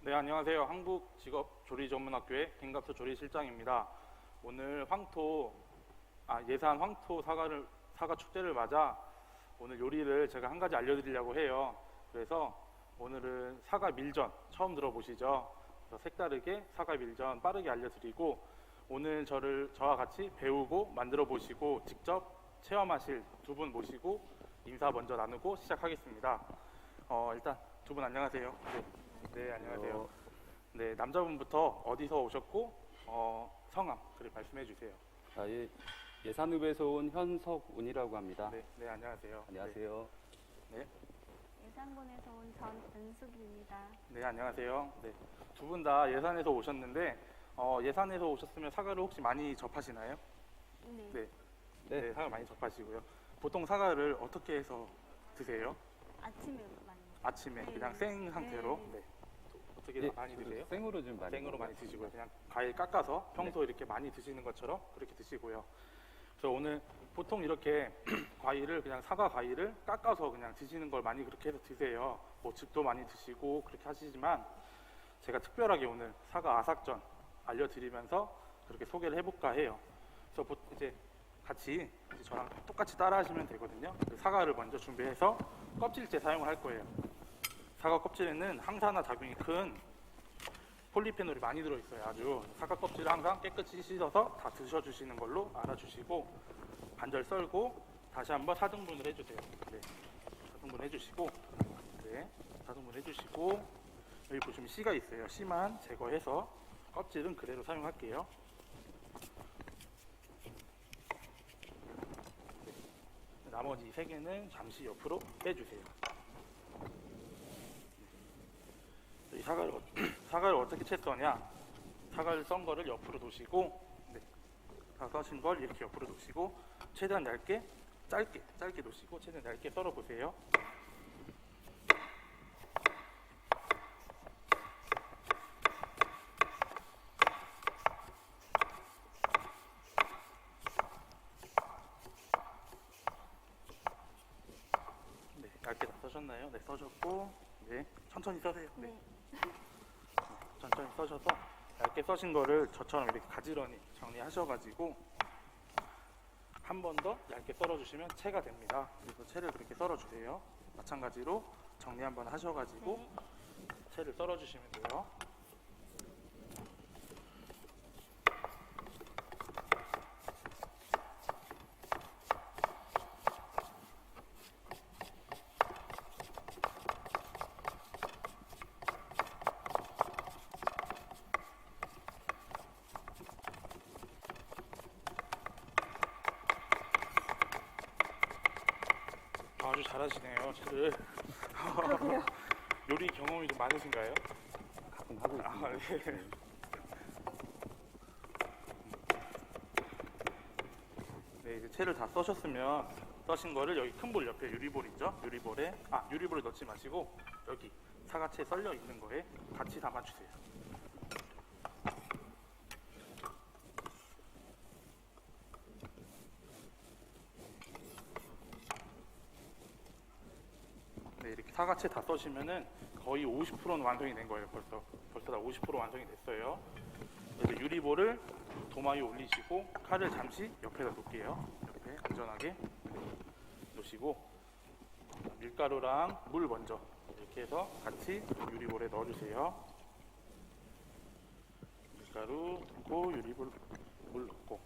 네, 안녕하세요. 한국직업조리전문학교의 김갑수 조리실장입니다. 오늘 예산 황토 사과 축제를 맞아 오늘 요리를 제가 한 가지 알려드리려고 해요. 그래서 오늘은 사과 밀전 처음 들어보시죠? 그래서 색다르게 사과 밀전 빠르게 알려드리고 오늘 저와 같이 배우고 만들어 보시고 직접 체험하실 두 분 모시고 인사 먼저 나누고 시작하겠습니다. 일단 두 분 안녕하세요. 네, 안녕하세요. 네, 남자분부터 어디서 오셨고 성함 그리고 말씀해 주세요. 예산읍에서 온 현석운이라고 합니다. 네, 안녕하세요. 안녕하세요. 네, 예산군에서 온 전은숙입니다. 네, 안녕하세요. 네, 두 분 다 예산에서 오셨는데 예산에서 오셨으면 사과를 혹시 많이 접하시나요? 네. 네, 네. 네, 사과 많이 접하시고요. 보통 사과를 어떻게 해서 드세요? 아침에 많이. 아침에 네. 그냥 생 상태로? 네. 네. 어떻게 네, 많이 드세요? 생으로 좀 많이 생으로 많이 먹어요. 드시고요. 그냥 과일 깎아서 평소 네. 이렇게 많이 드시는 것처럼 그렇게 드시고요. 그래서 오늘 보통 이렇게 과일을 그냥 사과 과일을 깎아서 그냥 드시는 걸 많이 그렇게 해서 드세요. 뭐 즙도 많이 드시고 그렇게 하시지만 제가 특별하게 오늘 사과 아삭전 알려드리면서 그렇게 소개를 해볼까 해요. 그래서 이제 같이 이제 저랑 똑같이 따라하시면 되거든요. 사과를 먼저 준비해서 껍질째 사용을 할 거예요. 사과 껍질에는 항산화 작용이 큰 폴리페놀이 많이 들어있어요. 아주 사과 껍질을 항상 깨끗이 씻어서 다 드셔주시는 걸로 알아주시고 반절 썰고 다시 한번 4등분을 해주세요. 네, 4등분 해주시고 네, 4등분 해주시고 여기 보시면 씨가 있어요. 씨만 제거해서 껍질은 그대로 사용할게요. 네, 나머지 3개는 잠시 옆으로 빼주세요. 이 사과를 어떻게 채 써냐? 사과를 썬 거를 옆으로 놓으시고, 네, 다 써신 걸 이렇게 옆으로 놓으시고, 최대한 얇게, 짧게 놓으시고, 최대한 얇게 썰어 보세요. 네, 얇게 다 써셨나요? 네, 써셨고, 네, 천천히 써세요. 네. 천천히 써셔서 얇게 써신 거를 저처럼 이렇게 가지런히 정리하셔가지고 한 번 더 얇게 썰어주시면 채가 됩니다. 그래서 채를 그렇게 썰어주세요. 마찬가지로 정리 한번 하셔가지고 채를 썰어주시면 돼요. 아주 잘하시네요. 채를. 그러게요. 요리 경험이 좀 많으신가요? 가끔 하고 있습니다. 네. 네, 이제 채를 다 써셨으면 써신 거를 여기 큰 볼 옆에 유리볼 있죠? 유리볼에 넣지 마시고 여기 사과채 썰려 있는 거에 같이 담아주세요. 네, 이렇게 사과채 다 써시면은 거의 50%는 완성이 된 거예요. 벌써 다 50% 완성이 됐어요. 이제 유리볼을 도마 위에 올리시고 칼을 잠시 옆에다 놓을게요. 옆에 안전하게 놓으시고 밀가루랑 물 먼저 이렇게 해서 같이 유리볼에 넣어주세요. 밀가루 넣고 유리볼 물 넣고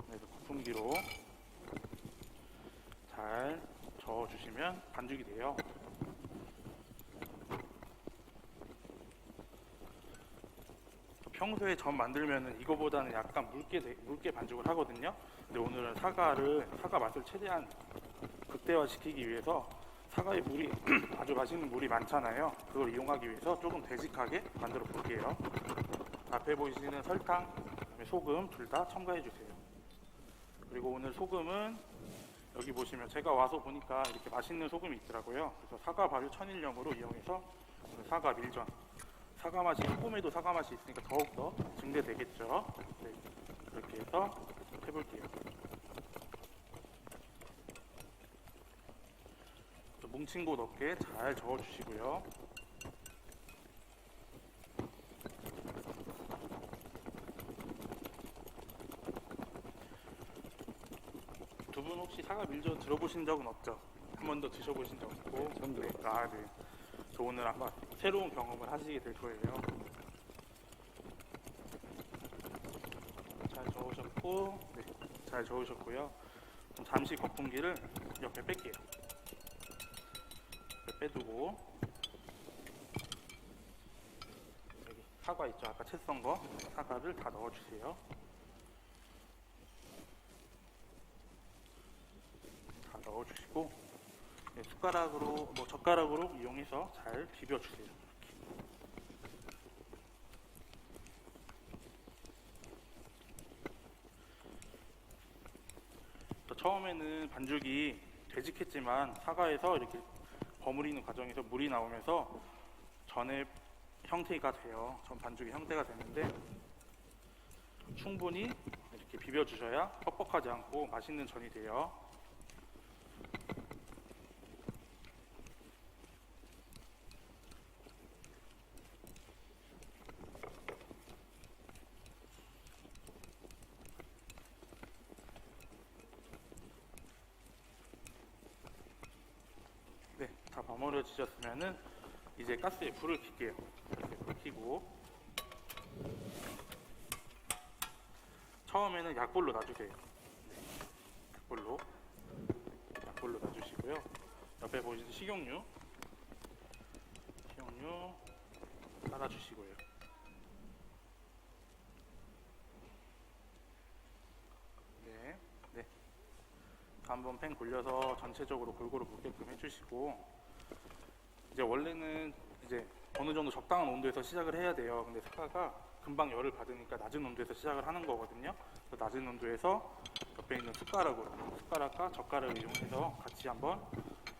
그래서 거품기로 잘 저어주시면 반죽이 돼요. 평소에 전 만들면은 이거보다는 약간 묽게 반죽을 하거든요. 근데 오늘은 사과 맛을 최대한 극대화시키기 위해서 사과의 물이 아주 맛있는 물이 많잖아요. 그걸 이용하기 위해서 조금 되직하게 만들어 볼게요. 앞에 보이시는 설탕, 소금 둘 다 첨가해 주세요. 그리고 오늘 소금은 여기 보시면 제가 와서 보니까 이렇게 맛있는 소금이 있더라고요. 그래서 사과 발효 천일염으로 이용해서 사과 밀전, 사과 맛이 소금에도 사과 맛이 있으니까 더욱더 증대되겠죠. 네, 그렇게 해서 해볼게요. 뭉친 곳 없게 잘 저어주시고요. 두 분 혹시 사과 밀젓 들어보신 적은 없죠? 한 번도 드셔보신 적 없고? 네, 처음 들어봤어요. 아, 네. 저 오늘 아마 새로운 경험을 하시게 될 거예요. 잘 저으셨고, 네, 잘 저으셨고요. 그럼 잠시 거품기를 옆에 뺄게요. 옆에 빼두고, 여기 사과 있죠? 아까 채 썬 거, 사과를 다 넣어주세요. 다 넣어주시고, 네, 숟가락으로, 뭐 젓가락으로 이용해서 잘 비벼주세요. 처음에는 반죽이 되직했지만 사과에서 이렇게 버무리는 과정에서 물이 나오면서 전의 형태가 돼요. 전 반죽의 형태가 되는데 충분히 이렇게 비벼주셔야 뻑뻑하지 않고 맛있는 전이 돼요. 네, 다 버무려지셨으면은 이제 가스에 불을 켤게요. 이렇게 불 켜고 처음에는 약불로 놔주세요. 네, 약불로 놔주시고요. 옆에 보시는 식용유 깔아주시고요. 네, 네. 한번 팬 굴려서 전체적으로 골고루 묻게끔 해주시고 이제 원래는 이제 어느 정도 적당한 온도에서 시작을 해야 돼요. 근데 사과가 금방 열을 받으니까 낮은 온도에서 시작을 하는 거거든요. 그래서 낮은 온도에서 옆에 있는 숟가락과 젓가락을 이용해서 같이 한번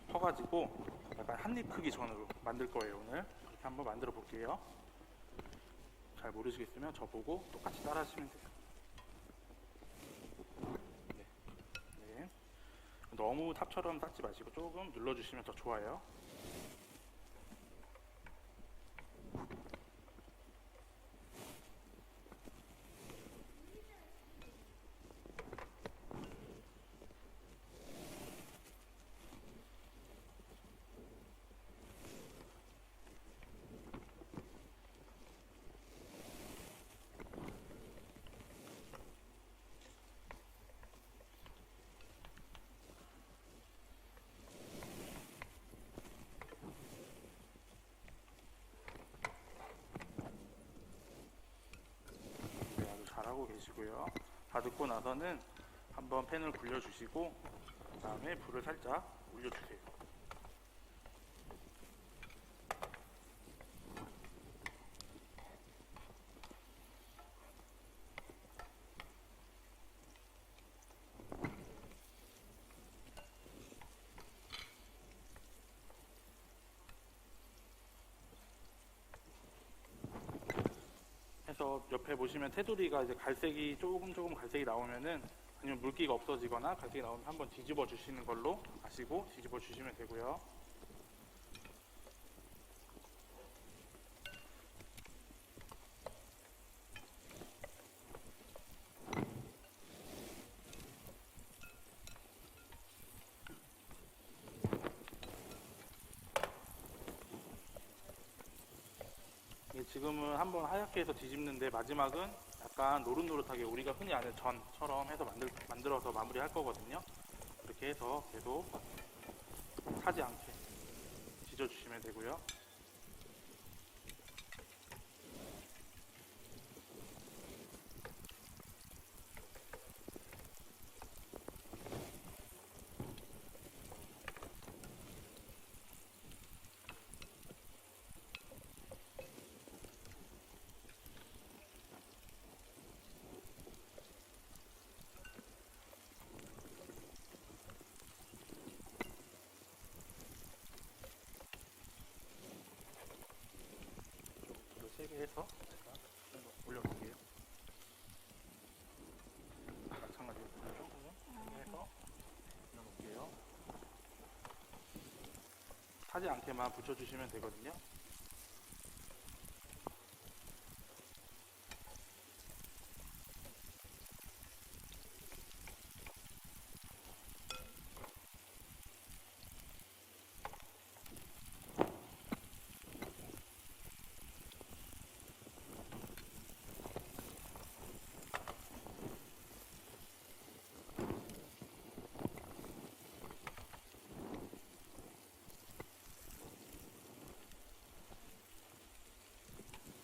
퍼가지고 약간 한입 크기 전으로 만들 거예요. 오늘 그렇게 한번 만들어 볼게요. 잘 모르시겠으면 저보고 똑같이 따라 하시면 돼요. 네. 너무 탑처럼 닦지 마시고 조금 눌러주시면 더 좋아요. 네, 아주 잘하고 계시고요. 다 듣고 나서는 한번 팬을 굴려주시고 그다음에 불을 살짝 올려주세요. 해서 옆에 보시면 테두리가 이제 갈색이 조금 갈색이 나오면은 아니면 물기가 없어지거나 갈색이 나오면 한번 뒤집어 주시는 걸로 아시고 뒤집어 주시면 되고요. 지금은 한번 하얗게 해서 뒤집는데 마지막은 약간 노릇노릇하게 우리가 흔히 아는 전처럼 해서 만들어서 마무리할 거거든요. 이렇게 해서 계속 타지 않게 뒤져주시면 되고요. 세게 해서 제가 올려볼게요. 마찬가지로 조금 세게 해서 올려볼게요. 타지 않게만 붙여주시면 되거든요.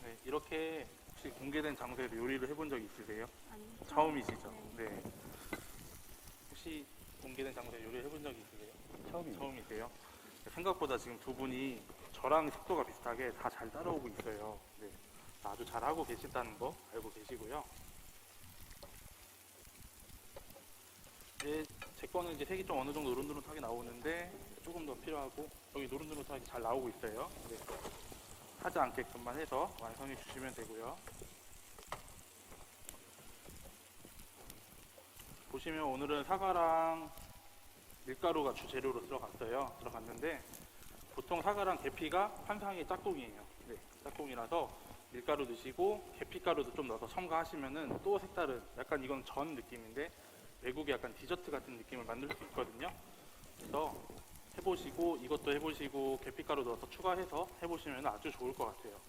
네, 이렇게 혹시 공개된 장소에서 요리를 해본 적 있으세요? 아니, 처음이시죠? 네. 네. 혹시 공개된 장소에 요리를 해본 적이 있으세요? 처음입니다. 처음이세요? 생각보다 지금 두 분이 저랑 속도가 비슷하게 다 잘 따라오고 있어요. 네. 아주 잘하고 계신다는 거 알고 계시고요. 이제 제 거는 이제 색이 좀 어느 정도 노릇노릇하게 나오는데 조금 더 필요하고 여기 노릇노릇하게 잘 나오고 있어요. 네. 하지 않게끔만 해서 완성해 주시면 되고요. 보시면 오늘은 사과랑 밀가루가 주재료로 들어갔는데 보통 사과랑 계피가 환상의 짝꿍이에요. 네, 짝꿍이라서 밀가루 넣으시고 계피가루도 좀 넣어서 첨가하시면은 또 색다른 약간 이건 전 느낌인데 외국의 약간 디저트 같은 느낌을 만들 수 있거든요. 그래서 해보시고 이것도 해보시고 계피가루 넣어서 추가해서 해보시면 아주 좋을 것 같아요.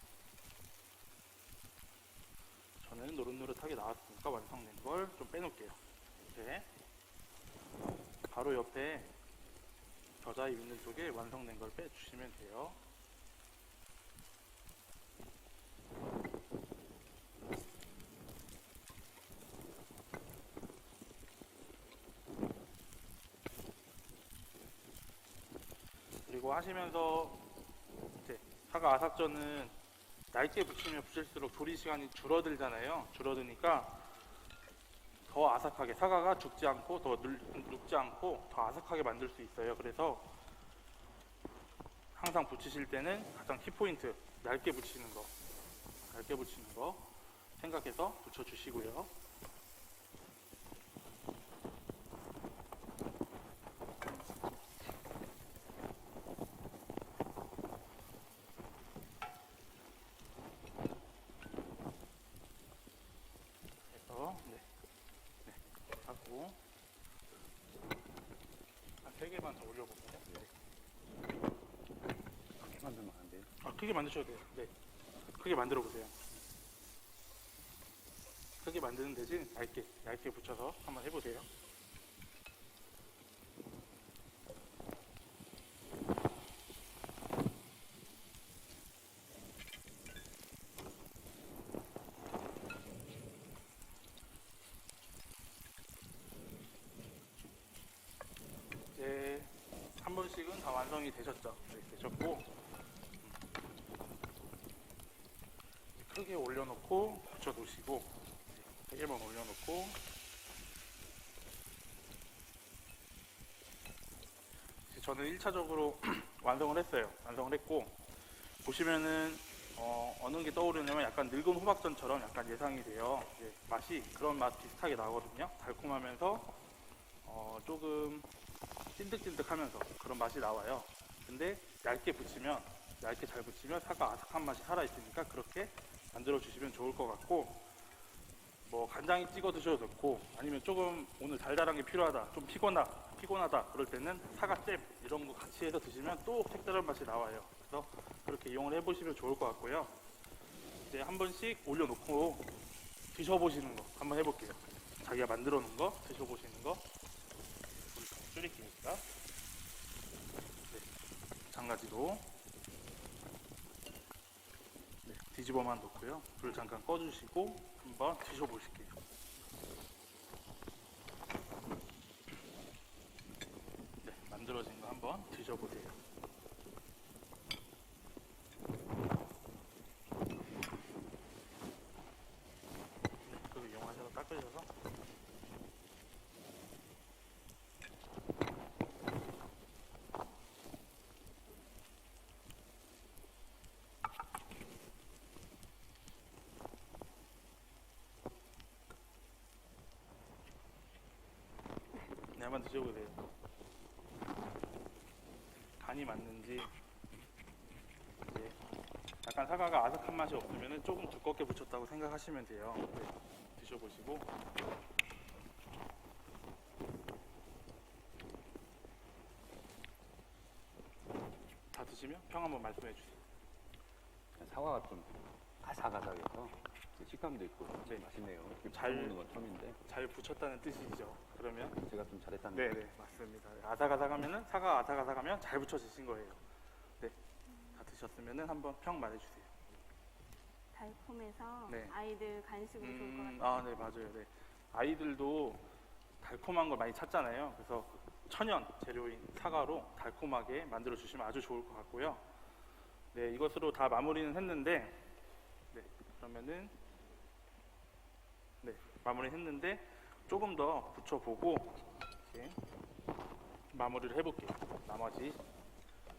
저는 노릇노릇하게 나왔으니까 완성된 걸 좀 빼놓을게요. 네. 바로 옆에 겨자잎 있는 쪽에 완성된 걸 빼주시면 돼요. 그리고 하시면서 이제 사과 아삭전은 얇게 붙이면 붙일수록 조리 시간이 줄어들잖아요. 줄어드니까 더 아삭하게 사과가 죽지 않고 더 눅지 않고 더 아삭하게 만들 수 있어요. 그래서 항상 붙이실 때는 가장 키포인트 얇게 붙이는 거 생각해서 붙여주시고요. 그래서 네, 하고 한 3개만 더 올려볼까요? 그렇게 만들면 안 돼요. 아, 크게 만드셔도 돼요. 네, 크게 만들어 보세요. 크게 만드는 대신 얇게 붙여서 한번 해보세요. 이제 한 번씩은 다 완성이 되셨죠? 네, 되셨고 크게 올려놓고 붙여놓으시고 3개만 올려놓고 이제 저는 1차적으로 완성을 했어요. 완성을 했고 보시면은 어느 게 떠오르냐면 약간 늙은 호박전처럼 약간 예상이 돼요. 이제 맛이 그런 맛 비슷하게 나거든요. 달콤하면서 조금 찐득찐득하면서 그런 맛이 나와요. 근데 얇게 잘 붙이면 사과 아삭한 맛이 살아있으니까 그렇게 만들어 주시면 좋을 것 같고 뭐 간장에 찍어 드셔도 좋고 아니면 조금 오늘 달달한 게 필요하다 좀 피곤하다 그럴 때는 사과잼 이런 거 같이 해서 드시면 또 색다른 맛이 나와요. 그래서 그렇게 이용을 해보시면 좋을 것 같고요. 이제 한 번씩 올려놓고 드셔보시는 거 한번 해볼게요. 자기가 만들어 놓은 거 드셔보시는 거 불 좀 줄일게니까 네, 마찬가지로 네, 뒤집어만 놓고요. 불 잠깐 꺼주시고 한번 드셔보실게요. 네, 만들어진 거 한번 드셔보세요. 네, 그거 이용하셔서 닦으셔서 네, 한번 드셔보세요. 간이 맞는지 사과가 아삭한 맛이 없으면 조금 두껍게 부쳤다고 생각하시면 돼요. 네, 드셔보시고. 다 드시면 평 한번 말씀해 주세요. 사과가 좀 아삭아삭해서 식감도 있고 네. 맛있네요. 이렇게 잘- 먹는 건 처음인데 잘 부쳤다는 뜻이죠. 그러면 제가 좀 잘했다는 네네 맞습니다. 아삭아삭하면은 사과 아삭아삭하면 잘 부쳐지신 거예요. 네, 다 드셨으면은 한번 평 말해주세요. 달콤해서 네. 아이들 간식으로 좋을 것 같아요. 아, 네 맞아요. 네, 아이들도 달콤한 걸 많이 찾잖아요. 그래서 천연 재료인 사과로 달콤하게 만들어 주시면 아주 좋을 것 같고요. 네, 이것으로 다 마무리는 했는데, 네, 그러면은 네, 마무리했는데 조금 더 붙여보고 이렇게 마무리를 해볼게요. 나머지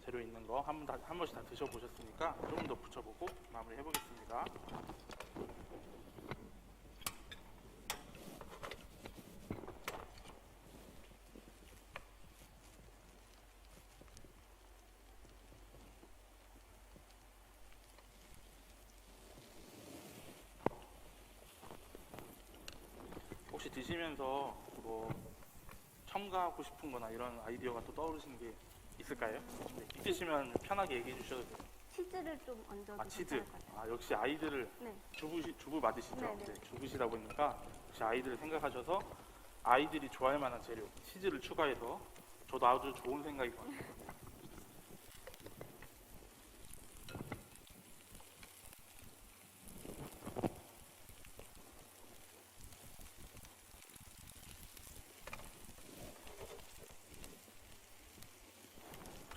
재료 있는 거 한 번씩 다 드셔보셨으니까 조금 더 붙여보고 마무리 해보겠습니다. 혹시 드시면서 뭐 첨가하고 싶은 거나 이런 아이디어가 또 떠오르시는 게 있을까요? 네, 있으시면 편하게 얘기해 주셔도 돼요. 치즈를 좀 얹어도 아, 치즈. 괜찮을 것 같아요. 아, 역시 아이들을 네. 주부 맞으시죠? 네, 네. 네, 주부시다 보니까 역시 아이들을 생각하셔서 아이들이 좋아할 만한 재료, 치즈를 추가해서 저도 아주 좋은 생각인 것 같아요.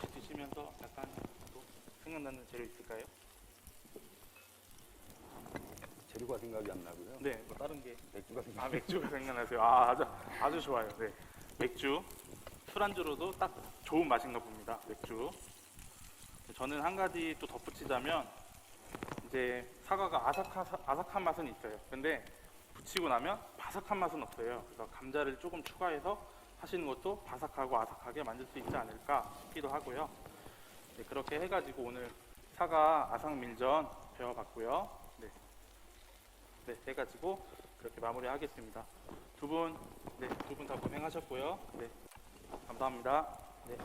혹시 드시면서 약간 또 생각나는 재료 있을까요? 재료가 생각이 안 나고요. 네, 뭐 다른 게. 맥주가 생각. 아, 맥주가 생각나세요. 아, 아주 좋아요. 네, 맥주. 술안주로도 딱 좋은 맛인가 봅니다. 맥주. 저는 한 가지 또 덧붙이자면 이제 사과가 아삭한 맛은 있어요. 근데 붙이고 나면 바삭한 맛은 없어요. 그래서 감자를 조금 추가해서 하시는 것도 바삭하고 아삭하게 만들 수 있지 않을까 싶기도 하고요. 네, 그렇게 해가지고 오늘 사과 아삭밀전 배워봤고요. 네, 네, 해가지고 그렇게 마무리하겠습니다. 두 분 다 고생하셨고요. 네, 감사합니다. 네.